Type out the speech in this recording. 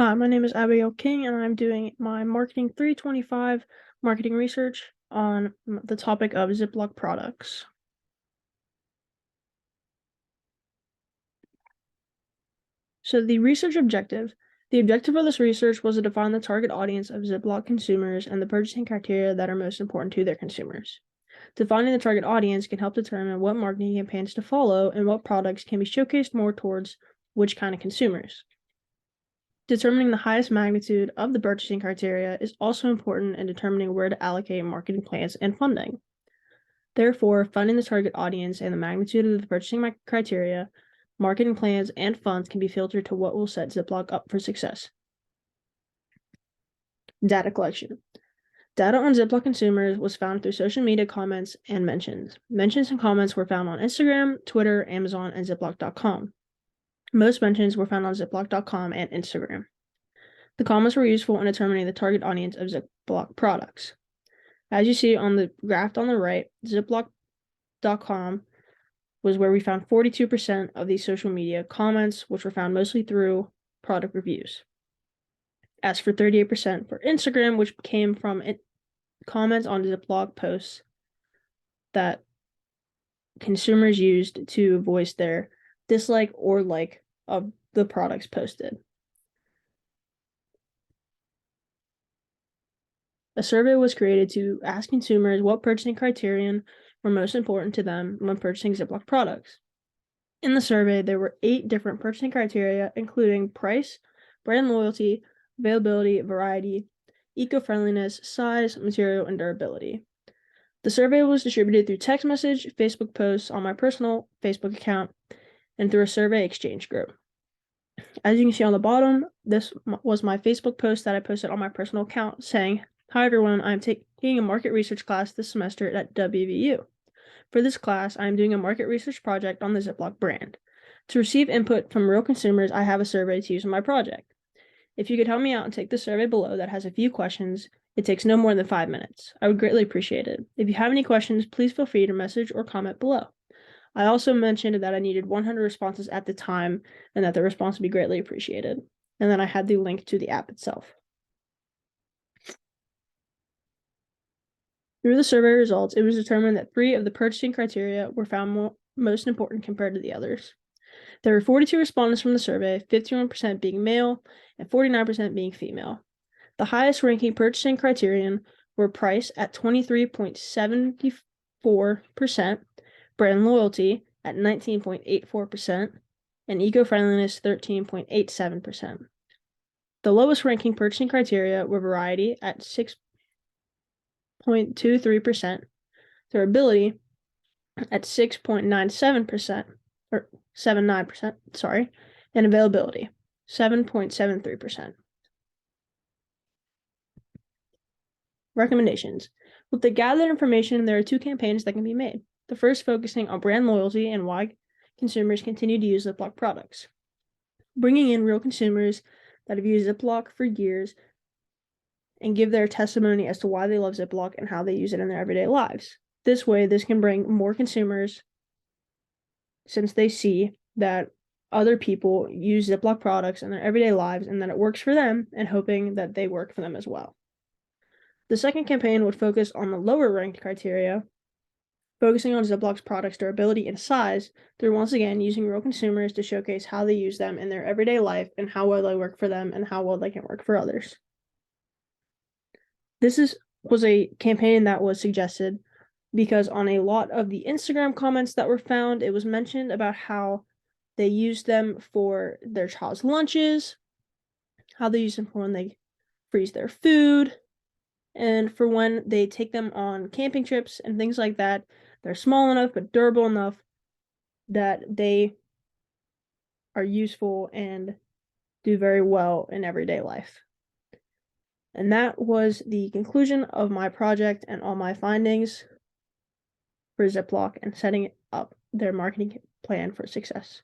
Hi, my name is AbbyKing, and I'm doing my Marketing 325 marketing research on the topic of Ziploc products. So the research objective. The objective of this research was to define the target audience of Ziploc consumers and the purchasing criteria that are most important to their consumers. Defining the target audience can help determine what marketing campaigns to follow and what products can be showcased more towards which kind of consumers. Determining the highest magnitude of the purchasing criteria is also important in determining where to allocate marketing plans and funding. Therefore, finding the target audience and the magnitude of the purchasing criteria, marketing plans, and funds can be filtered to what will set Ziploc up for success. Data collection. Data on Ziploc consumers was found through social media comments and mentions. Mentions and comments were found on Instagram, Twitter, Amazon, and Ziploc.com. Most mentions were found on Ziploc.com and Instagram. The comments were useful in determining the target audience of Ziploc products. As you see on the graph on the right, Ziploc.com was where we found 42% of these social media comments, which were found mostly through product reviews. As for 38% for Instagram, which came from comments on Ziploc posts that consumers used to voice their dislike or like of the products posted. A survey was created to ask consumers what purchasing criterion were most important to them when purchasing Ziploc products. In the survey, there were 8 different purchasing criteria, including price, brand loyalty, availability, variety, eco-friendliness, size, material, and durability. The survey was distributed through text message, Facebook posts on my personal Facebook account, and through a survey exchange group. As you can see on the bottom, this was my Facebook post that I posted on my personal account saying, "Hi everyone, I'm taking a market research class this semester at WVU. For this class, I am doing a market research project on the Ziploc brand. To receive input from real consumers, I have a survey to use in my project. If you could help me out and take the survey below that has a few questions, it takes no more than 5 minutes. I would greatly appreciate it. If you have any questions, please feel free to message or comment below." I also mentioned that I needed 100 responses at the time and that the response would be greatly appreciated. And then I had the link to the app itself. Through the survey results, it was determined that 3 of the purchasing criteria were found most important compared to the others. There were 42 respondents from the survey, 51% being male and 49% being female. The highest ranking purchasing criterion were price at 23.74%, brand loyalty at 19.84%, and eco-friendliness 13.87%. The lowest ranking purchasing criteria were variety at 6.23%, durability at 6.97%, or 79%, and availability 7.73%. Recommendations. With the gathered information, there are 2 campaigns that can be made. The first focusing on brand loyalty and why consumers continue to use Ziploc products. Bringing in real consumers that have used Ziploc for years and give their testimony as to why they love Ziploc and how they use it in their everyday lives. This way, this can bring more consumers since they see that other people use Ziploc products in their everyday lives and that it works for them, and hoping that they work for them as well. The second campaign would focus on the lower ranked criteria, focusing on Ziploc's products' durability and size through once again using real consumers to showcase how they use them in their everyday life and how well they work for them and how well they can work for others. This was a campaign that was suggested because on a lot of the Instagram comments that were found, it was mentioned about how they use them for their child's lunches, how they use them for when they freeze their food, and for when they take them on camping trips and things like that. They're small enough but durable enough that they are useful and do very well in everyday life. And that was the conclusion of my project and all my findings for Ziploc and setting up their marketing plan for success.